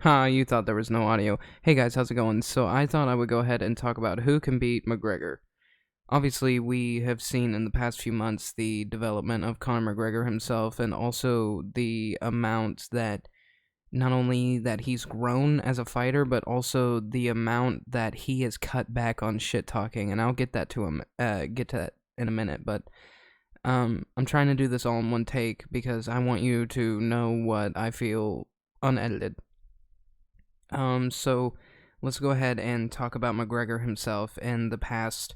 Ha, you thought there was no audio. Hey guys, how's it going? So I thought I would go ahead and talk about who can beat McGregor. Obviously, we have seen in the past few months the development of Conor McGregor himself and also the amount that not only that he's grown as a fighter, but also the amount that he has cut back on shit talking, and I'll get that to him get to that in a minute, but I'm trying to do this all in one take because I want you to know what I feel unedited. So let's go ahead and talk about McGregor himself in the past,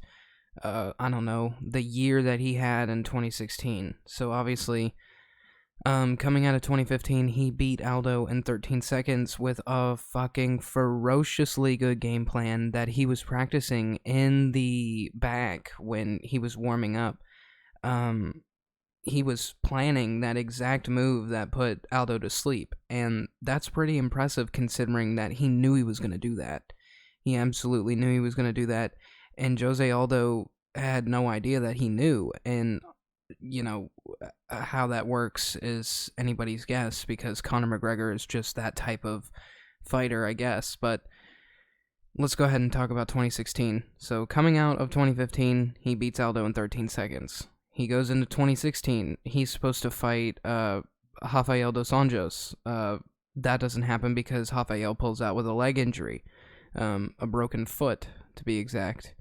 I don't know, the year that he had in 2016. So obviously, coming out of 2015, he beat Aldo in 13 seconds with a fucking ferociously good game plan that he was practicing in the back when he was warming up. He was planning that exact move that put Aldo to sleep, and that's pretty impressive considering that he knew he was going to do that. He absolutely knew he was going to do that, and Jose Aldo had no idea that he knew, and, you know, how that works is anybody's guess, because Conor McGregor is just that type of fighter, I guess, but let's go ahead and talk about 2016. So, coming out of 2015, he beats Aldo in 13 seconds. He goes into 2016. He's supposed to fight Rafael dos Anjos. That doesn't happen because Rafael pulls out with a leg injury, a broken foot to be exact.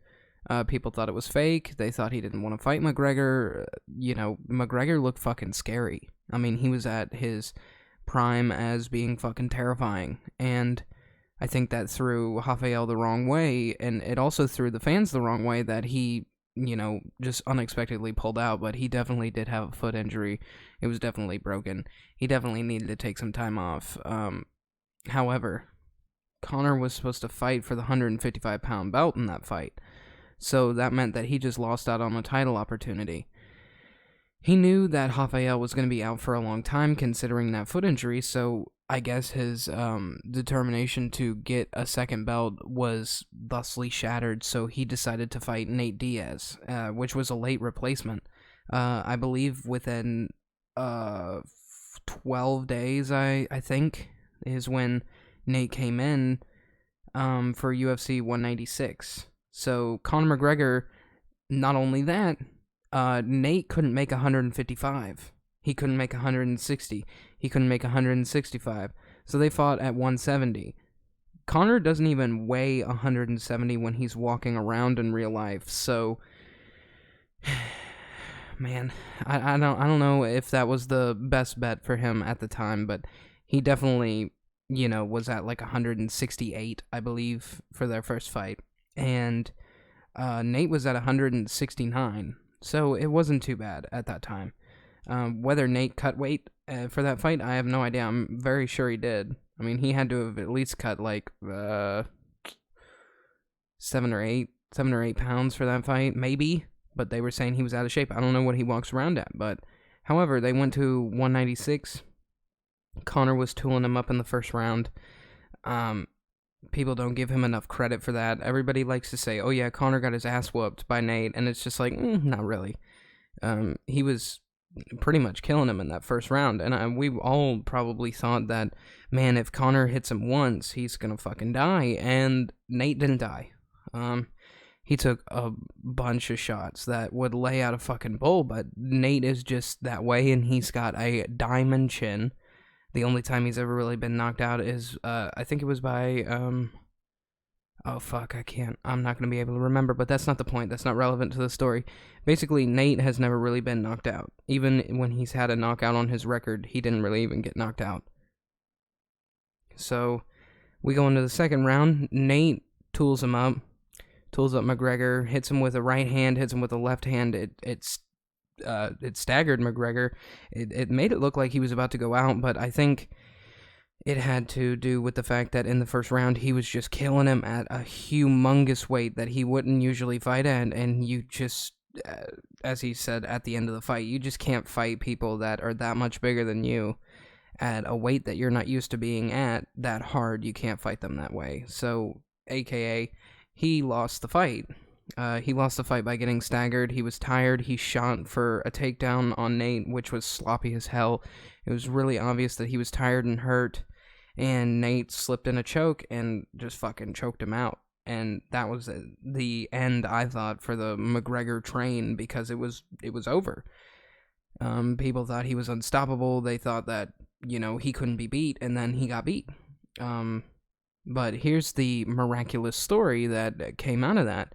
People thought it was fake. They thought he didn't want to fight McGregor. McGregor looked fucking scary. I mean, he was at his prime as being fucking terrifying, and I think that threw Rafael the wrong way, and it also threw the fans the wrong way that he just unexpectedly pulled out, but he definitely did have a foot injury. It was definitely broken. He definitely needed to take some time off. However, Conor was supposed to fight for the 155-pound belt in that fight, so that meant that he just lost out on a title opportunity. He knew that Rafael was going to be out for a long time considering that foot injury, so I guess his determination to get a second belt was thusly shattered, so he decided to fight Nate Diaz, which was a late replacement. I believe within 12 days, I think, is when Nate came in for UFC 196. So Conor McGregor, not only that, Nate couldn't make 155. He couldn't make 160. He couldn't make 165. So they fought at 170. Conor doesn't even weigh 170 when he's walking around in real life. So, man, I don't know if that was the best bet for him at the time, but he definitely, was at like 168, I believe, for their first fight. And Nate was at 169. So it wasn't too bad at that time. Whether Nate cut weight for that fight, I have no idea. I'm very sure he did. I mean, he had to have at least cut like 7 or 8 pounds for that fight, maybe. But they were saying he was out of shape. I don't know what he walks around at. But however, they went to 196. Conor was tooling him up in the first round. People don't give him enough credit for that. Everybody likes to say, "Oh yeah, Conor got his ass whooped by Nate," and it's just like, not really. He was pretty much killing him in that first round, and we all probably thought that, man, if Conor hits him once, he's gonna fucking die, and Nate didn't die. He took a bunch of shots that would lay out a fucking bull, but Nate is just that way, and he's got a diamond chin. The only time he's ever really been knocked out is, I think it was by, oh fuck, I'm not going to be able to remember, but that's not the point. That's not relevant to the story. Basically, Nate has never really been knocked out. Even when he's had a knockout on his record, he didn't really even get knocked out. So, we go into the second round. Nate tools up McGregor, hits him with a right hand, hits him with a left hand. It staggered McGregor. It made it look like he was about to go out, but I think it had to do with the fact that in the first round, he was just killing him at a humongous weight that he wouldn't usually fight at, and you just, as he said at the end of the fight, you just can't fight people that are that much bigger than you at a weight that you're not used to being at that hard. You can't fight them that way. So, aka, he lost the fight. He lost the fight by getting staggered. He was tired. He shot for a takedown on Nate, which was sloppy as hell. It was really obvious that he was tired and hurt. and Nate slipped in a choke and just fucking choked him out. And that was the end, I thought, for the McGregor train, because it was over. People thought he was unstoppable. They thought that, he couldn't be beat, and then he got beat. But here's the miraculous story that came out of that.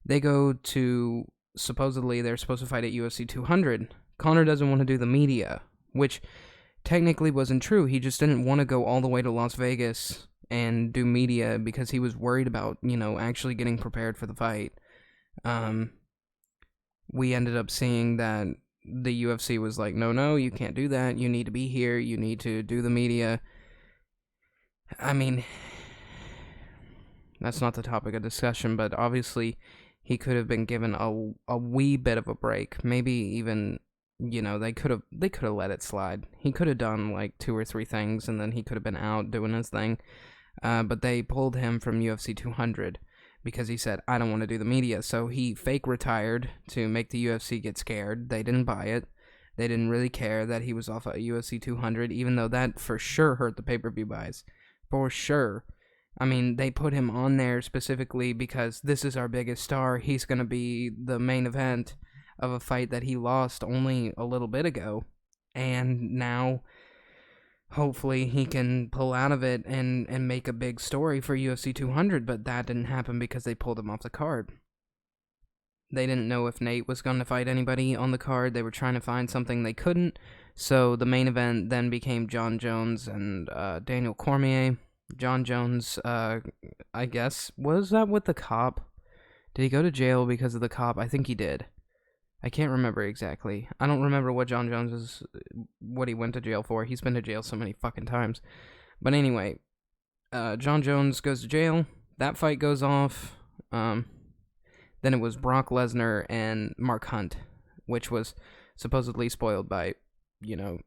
They go to, supposedly, they're supposed to fight at UFC 200. Conor doesn't want to do the media, which technically wasn't true. He just didn't want to go all the way to Las Vegas and do media because he was worried about, actually getting prepared for the fight. We ended up seeing that the UFC was like, no, you can't do that. You need to be here. You need to do the media. I mean, that's not the topic of discussion, but obviously he could have been given a wee bit of a break. Maybe even, they could have let it slide. He could have done like 2 or 3 things, and then he could have been out doing his thing. But they pulled him from UFC 200 because he said, I don't want to do the media. So he fake retired to make the UFC get scared. They didn't buy it. They didn't really care that he was off at UFC 200, even though that for sure hurt the pay-per-view buys. For sure. I mean, they put him on there specifically because this is our biggest star. He's going to be the main event of a fight that he lost only a little bit ago. And now, hopefully, he can pull out of it and make a big story for UFC 200. But that didn't happen because they pulled him off the card. They didn't know if Nate was going to fight anybody on the card. They were trying to find something they couldn't. So the main event then became Jon Jones and Daniel Cormier. Jon Jones, I guess, was that with the cop? Did he go to jail because of the cop? I think he did. I can't remember exactly. I don't remember what Jon Jones what he went to jail for. He's been to jail so many fucking times. But anyway, Jon Jones goes to jail. That fight goes off. Then it was Brock Lesnar and Mark Hunt, which was supposedly spoiled by, your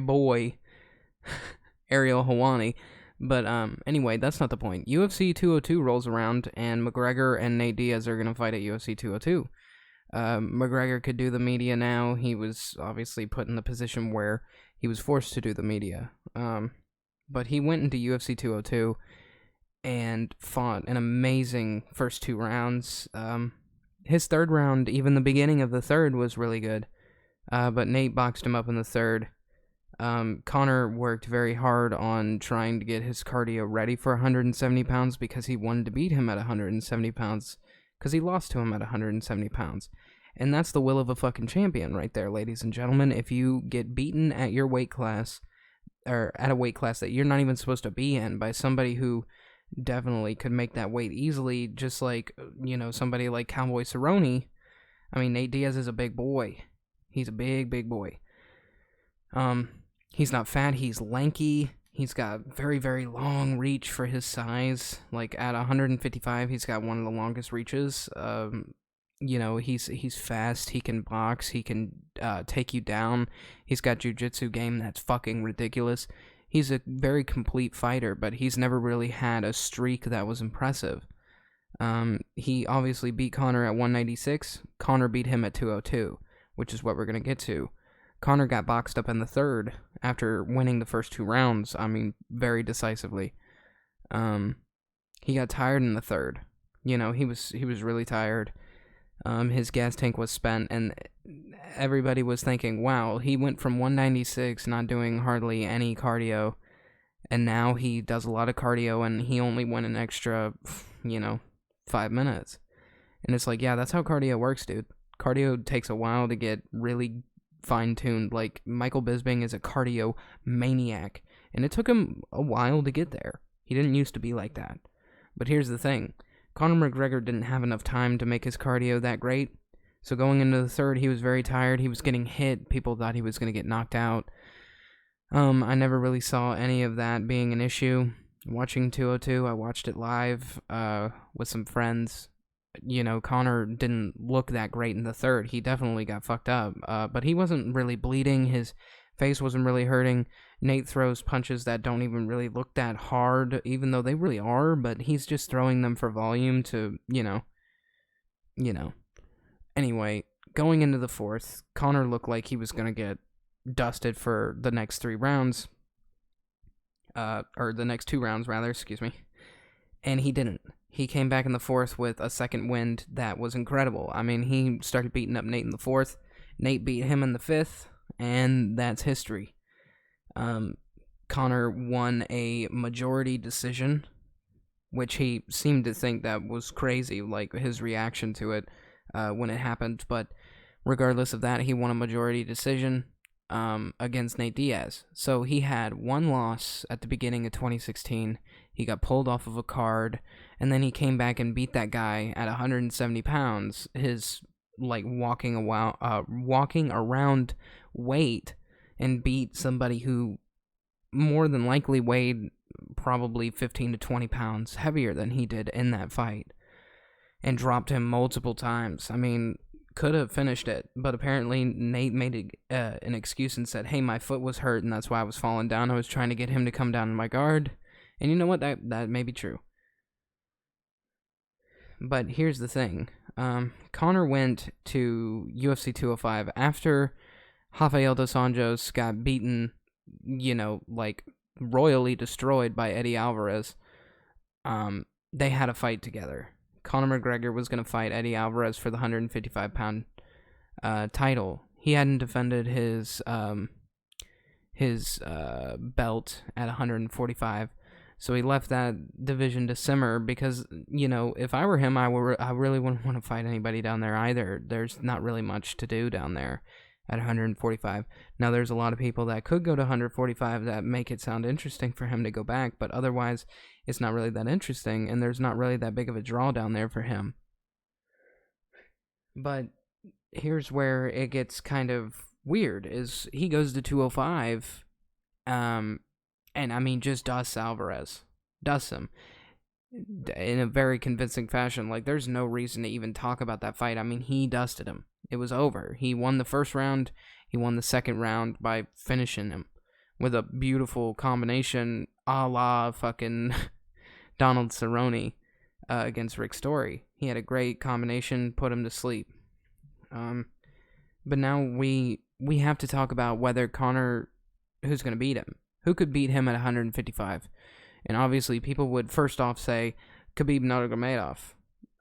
boy, Ariel Helwani. But anyway, that's not the point. UFC 202 rolls around, and McGregor and Nate Diaz are going to fight at UFC 202. McGregor could do the media now. He was obviously put in the position where he was forced to do the media. But he went into UFC 202 and fought an amazing first 2 rounds. His third round, even the beginning of the third, was really good. But Nate boxed him up in the third. Conor worked very hard on trying to get his cardio ready for 170 pounds because he wanted to beat him at 170 pounds because he lost to him at 170 pounds. And that's the will of a fucking champion right there, ladies and gentlemen. If you get beaten at your weight class, or at a weight class that you're not even supposed to be in by somebody who definitely could make that weight easily, just like, somebody like Cowboy Cerrone. I mean, Nate Diaz is a big boy. He's a big, big boy. He's not fat, he's lanky, he's got very, very long reach for his size. Like, at 155, he's got one of the longest reaches. He's fast, he can box, he can take you down. He's got jiu-jitsu game that's fucking ridiculous. He's a very complete fighter, but he's never really had a streak that was impressive. He obviously beat Conor at 196. Conor beat him at 202, which is what we're going to get to. Conor got boxed up in the third after winning the first 2 rounds. I mean, very decisively. He got tired in the third. He was really tired. His gas tank was spent, and everybody was thinking, wow, he went from 196, not doing hardly any cardio, and now he does a lot of cardio, and he only went an extra, 5 minutes. And it's like, yeah, that's how cardio works, dude. Cardio takes a while to get really fine-tuned. Like, Michael Bisping is a cardio maniac, and it took him a while to get there. He didn't used to be like that. But here's the thing. Conor McGregor didn't have enough time to make his cardio that great, so going into the third, he was very tired. He was getting hit. People thought he was going to get knocked out. I never really saw any of that being an issue. Watching 202, I watched it live with some friends. Conor didn't look that great in the third. He definitely got fucked up, but he wasn't really bleeding. His face wasn't really hurting. Nate throws punches that don't even really look that hard, even though they really are, but he's just throwing them for volume to, Anyway, going into the fourth, Conor looked like he was going to get dusted for the next 3 rounds. or the next 2 rounds rather, excuse me, and he didn't. He came back in the fourth with a second wind that was incredible. I mean, he started beating up Nate in the fourth. Nate beat him in the fifth, and that's history. Conor won a majority decision, which he seemed to think that was crazy, like his reaction to it when it happened. But regardless of that, he won a majority decision against Nate Diaz. So he had one loss at the beginning of 2016. He got pulled off of a card, and then he came back and beat that guy at 170 pounds. His walking around weight, and beat somebody who more than likely weighed probably 15 to 20 pounds heavier than he did in that fight, and dropped him multiple times. I mean, could have finished it, but apparently Nate made an excuse and said, hey, my foot was hurt and that's why I was falling down. I was trying to get him to come down in my guard. And you know what? That may be true. But here's the thing. Conor went to UFC 205 after Rafael dos Anjos got beaten, royally destroyed by Eddie Alvarez. They had a fight together. Conor McGregor was going to fight Eddie Alvarez for the 155-pound title. He hadn't defended his belt at 145, so he left that division to simmer because, if I were him, I really wouldn't want to fight anybody down there either. There's not really much to do down there at 145. Now, there's a lot of people that could go to 145 that make it sound interesting for him to go back, but otherwise, it's not really that interesting, and there's not really that big of a draw down there for him. But here's where it gets kind of weird, is he goes to 205, and I mean, just dusts Alvarez. Dusts him. In a very convincing fashion. Like, there's no reason to even talk about that fight. I mean, he dusted him. It was over. He won the first round. He won the second round by finishing him with a beautiful combination a la fucking Donald Cerrone against Rick Story. He had a great combination, put him to sleep. But now we have to talk about whether Conor, who's going to beat him. Who could beat him at 155? And obviously, people would first off say Khabib Nurmagomedov.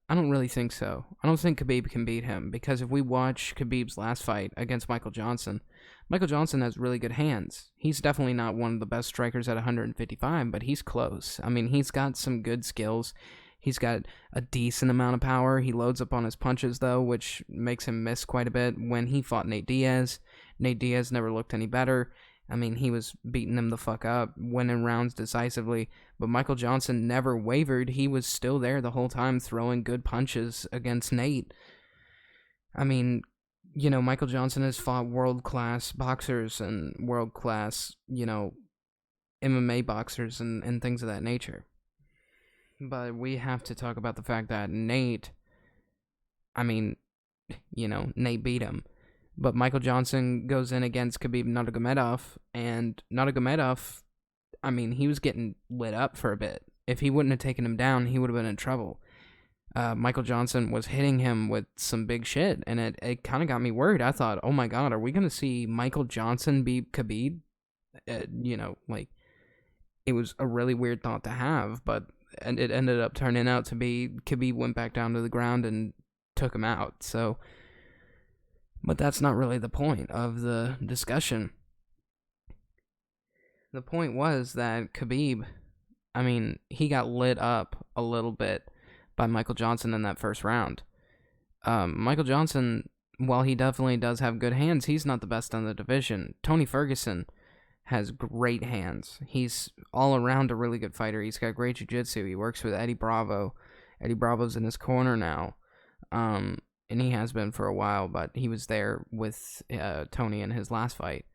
I don't really think so. I don't think Khabib can beat him, because if we watch Khabib's last fight against Michael Johnson has really good hands. He's definitely not one of the best strikers at 155, but he's close. I mean, he's got some good skills. He's got a decent amount of power. He loads up on his punches, though, which makes him miss quite a bit. When he fought Nate Diaz never looked any better. I mean, he was beating him the fuck up, winning rounds decisively, but Michael Johnson never wavered. He was still there the whole time, throwing good punches against Nate. I mean, Michael Johnson has fought world-class boxers and world-class, MMA boxers and things of that nature. But we have to talk about the fact that Nate beat him. But Michael Johnson goes in against Khabib Nurmagomedov, and Nurmagomedov, he was getting lit up for a bit. If he wouldn't have taken him down, he would have been in trouble. Michael Johnson was hitting him with some big shit, and it kind of got me worried. I thought, oh my god, are we going to see Michael Johnson beat Khabib? It was a really weird thought to have, but it ended up turning out to be Khabib went back down to the ground and took him out, so... But that's not really the point of the discussion. The point was that Khabib, he got lit up a little bit by Michael Johnson in that first round. Michael Johnson, while he definitely does have good hands, he's not the best in the division. Tony Ferguson has great hands. He's all around a really good fighter. He's got great jiu-jitsu. He works with Eddie Bravo. Eddie Bravo's in his corner now. And he has been for a while, but he was there with Tony in his last fight.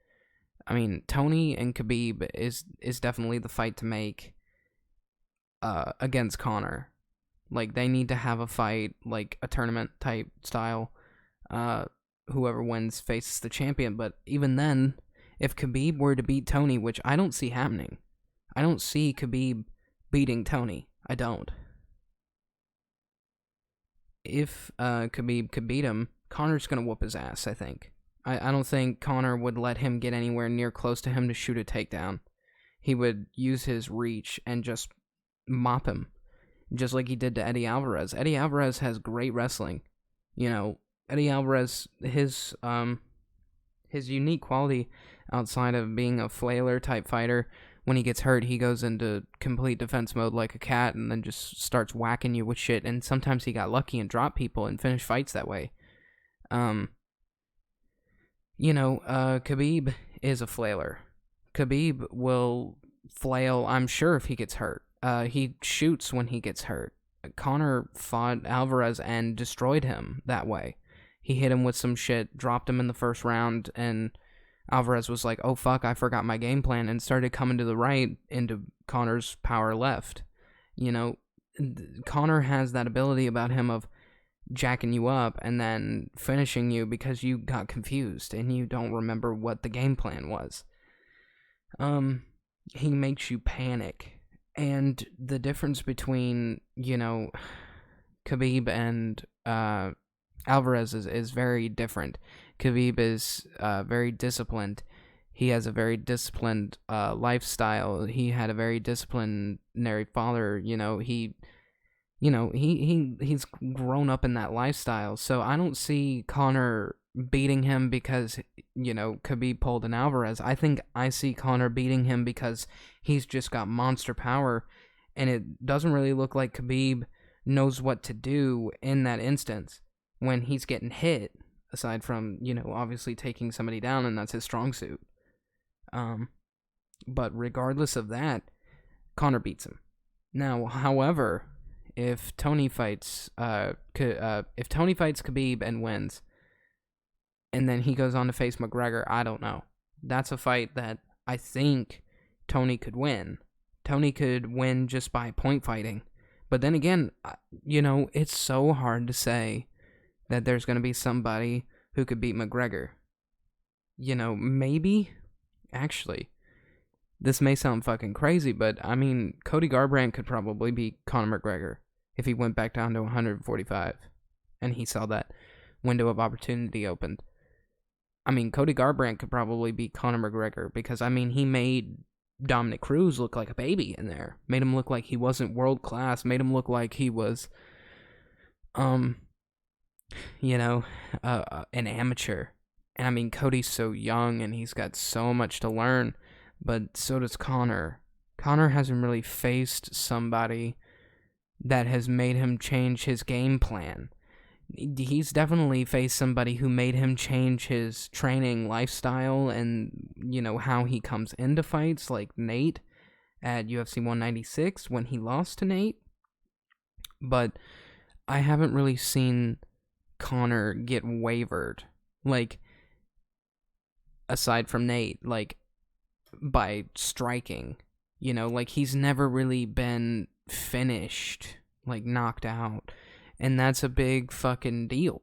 Tony and Khabib is definitely the fight to make against Conor. Like, they need to have a fight, like a tournament type style. Whoever wins faces the champion. But even then, if Khabib were to beat Tony, which I don't see happening, I don't see Khabib beating Tony. I don't. If Khabib could beat him, Conor's going to whoop his ass, I think. I don't think Conor would let him get anywhere near close to him to shoot a takedown. he would use his reach and just mop him, just like he did to Eddie Alvarez. Eddie Alvarez has great wrestling. Eddie Alvarez, his unique quality outside of being a flailer type fighter, when he gets hurt, he goes into complete defense mode like a cat and then just starts whacking you with shit. And sometimes he got lucky and dropped people and finished fights that way. Khabib is a flailer. Khabib will flail, I'm sure, if he gets hurt. He shoots when he gets hurt. Conor fought Alvarez and destroyed him that way. He hit him with some shit, dropped him in the first round, and Alvarez was like, oh fuck, I forgot my game plan, and started coming to the right into Conor's power left. Conor has that ability about him of jacking you up and then finishing you because you got confused and you don't remember what the game plan was. He makes you panic. And the difference between, Khabib and Alvarez is very different. Khabib is very disciplined. He has a very disciplined lifestyle. He had a very disciplinary father. He's grown up in that lifestyle. So I don't see Conor beating him because, Khabib pulled an Alvarez. I think I see Conor beating him because he's just got monster power, and it doesn't really look like Khabib knows what to do in that instance when he's getting hit, aside from, obviously taking somebody down, and that's his strong suit. But regardless of that, Conor beats him. Now, however, if Tony fights Khabib and wins, and then he goes on to face McGregor, I don't know. That's a fight that I think Tony could win. Tony could win just by point fighting. But then again, it's so hard to say that there's going to be somebody who could beat McGregor. Maybe, actually, this may sound fucking crazy, but Cody Garbrandt could probably beat Conor McGregor if he went back down to 145 and he saw that window of opportunity opened. Cody Garbrandt could probably beat Conor McGregor because, he made Dominic Cruz look like a baby in there. Made him look like he wasn't world class. Made him look like he was, an amateur. And Cody's so young and he's got so much to learn, but so does Conor. Conor hasn't really faced somebody that has made him change his game plan. He's definitely faced somebody who made him change his training lifestyle and, how he comes into fights, like Nate at UFC 196 when he lost to Nate. But I haven't really seen Conor get wavered, aside from Nate, by striking. He's never really been finished, knocked out. And that's a big fucking deal.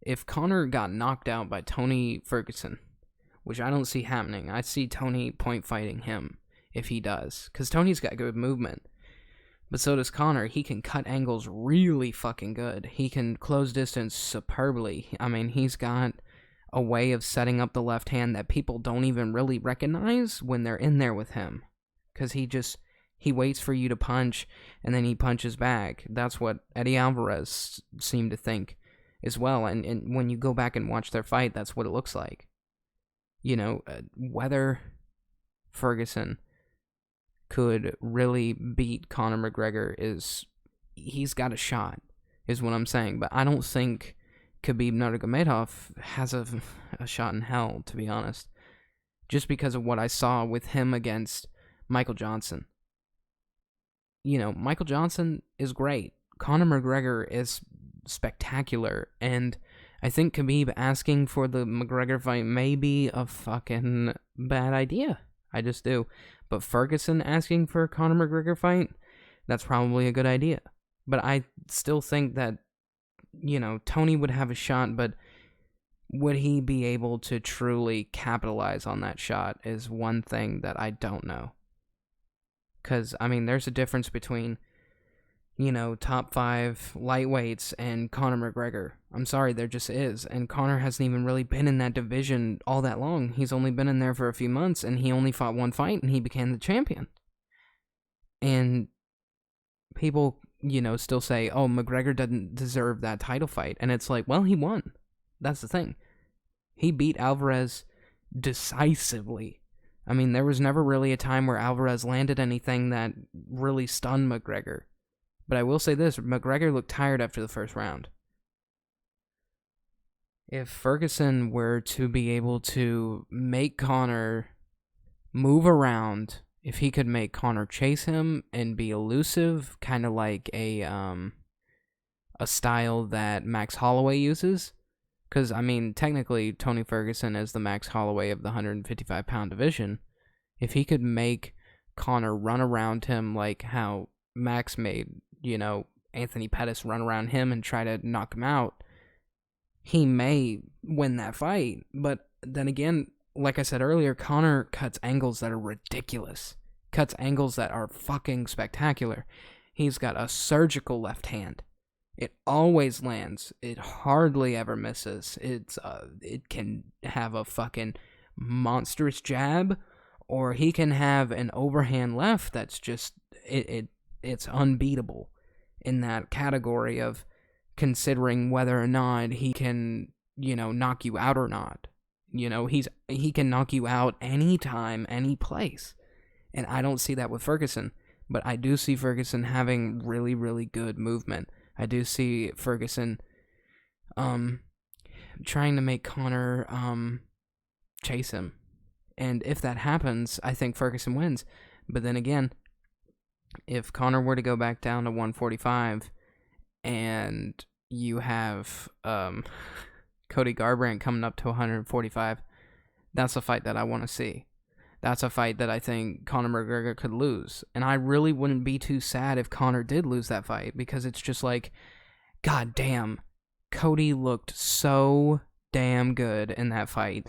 If Conor got knocked out by Tony Ferguson, which I don't see happening, I see Tony point fighting him if he does. Because Tony's got good movement. But so does Conor. He can cut angles really fucking good. He can close distance superbly. He's got a way of setting up the left hand that people don't even really recognize when they're in there with him. Because he waits for you to punch, and then he punches back. That's what Eddie Alvarez seemed to think as well. And when you go back and watch their fight, that's what it looks like. Whether Ferguson could really beat Conor McGregor he's got a shot, is what I'm saying. But I don't think Khabib Nurmagomedov has a shot in hell, to be honest. Just because of what I saw with him against Michael Johnson. Michael Johnson is great. Conor McGregor is spectacular. And I think Khabib asking for the McGregor fight may be a fucking bad idea. I just do. But Ferguson asking for a Conor McGregor fight, that's probably a good idea. But I still think that, Tony would have a shot, but would he be able to truly capitalize on that shot is one thing that I don't know. Because, there's a difference between top 5 lightweights and Conor McGregor. I'm sorry, there just is. And Conor hasn't even really been in that division all that long. He's only been in there for a few months, and he only fought one fight, and he became the champion. And people, still say, oh, McGregor doesn't deserve that title fight. And it's like, well, he won. That's the thing. He beat Alvarez decisively. I mean, there was never really a time where Alvarez landed anything that really stunned McGregor. But I will say this, McGregor looked tired after the first round. If Ferguson were to be able to make Conor move around, if he could make Conor chase him and be elusive, kind of like a style that Max Holloway uses, because, I mean, technically, Tony Ferguson is the Max Holloway of the 155-pound division. If he could make Conor run around him like how Max made, Anthony Pettis run around him and try to knock him out, he may win that fight. But then again, like I said earlier, Conor cuts angles that are ridiculous. Cuts angles that are fucking spectacular. He's got a surgical left hand. It always lands. It hardly ever misses. It can have a fucking monstrous jab, or he can have an overhand left that's just it's unbeatable in that category of considering whether or not he can, knock you out or not. He can knock you out anytime, any place. And I don't see that with Ferguson, but I do see Ferguson having really, really good movement. I do see Ferguson trying to make Conor chase him. And if that happens, I think Ferguson wins. But then again, if Conor were to go back down to 145 and you have Cody Garbrandt coming up to 145, that's a fight that I want to see. That's a fight that I think Conor McGregor could lose. And I really wouldn't be too sad if Conor did lose that fight, because it's just like, god damn, Cody looked so damn good in that fight.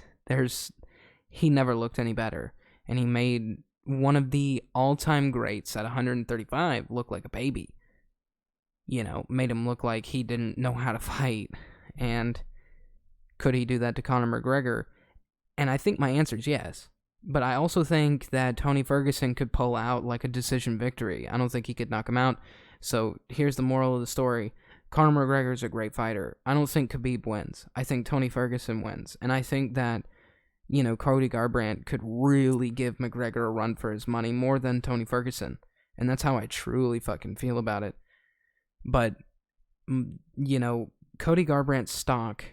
He never looked any better. And he made one of the all-time greats at 135 look like a baby. Made him look like he didn't know how to fight. And could he do that to Conor McGregor? And I think my answer is yes. But I also think that Tony Ferguson could pull out like a decision victory. I don't think he could knock him out. So here's the moral of the story. Conor McGregor is a great fighter. I don't think Khabib wins. I think Tony Ferguson wins. And I think that, Cody Garbrandt could really give McGregor a run for his money more than Tony Ferguson. And that's how I truly fucking feel about it. But, Cody Garbrandt's stock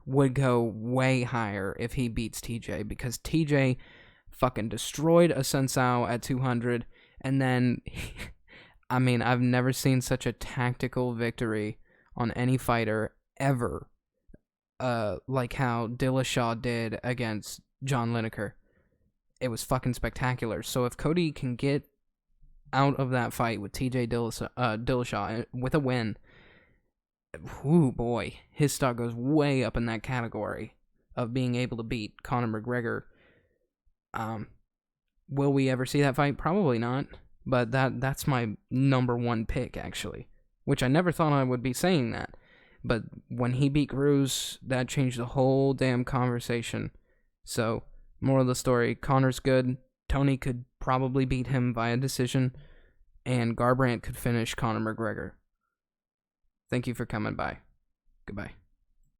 would go way higher if he beats TJ, because TJ fucking destroyed Assunção at 200, and then, I mean, I've never seen such a tactical victory on any fighter ever, like how Dillashaw did against John Lineker. It was fucking spectacular. So if Cody can get out of that fight with TJ Dillashaw with a win, ooh boy, his stock goes way up in that category of being able to beat Conor McGregor. Will we ever see that fight? Probably not. But that's my number one pick, actually. Which I never thought I would be saying that. But when he beat Cruz, that changed the whole damn conversation. So, moral of the story, Conor's good. Tony could probably beat him via decision. And Garbrandt could finish Conor McGregor. Thank you for coming by. Goodbye.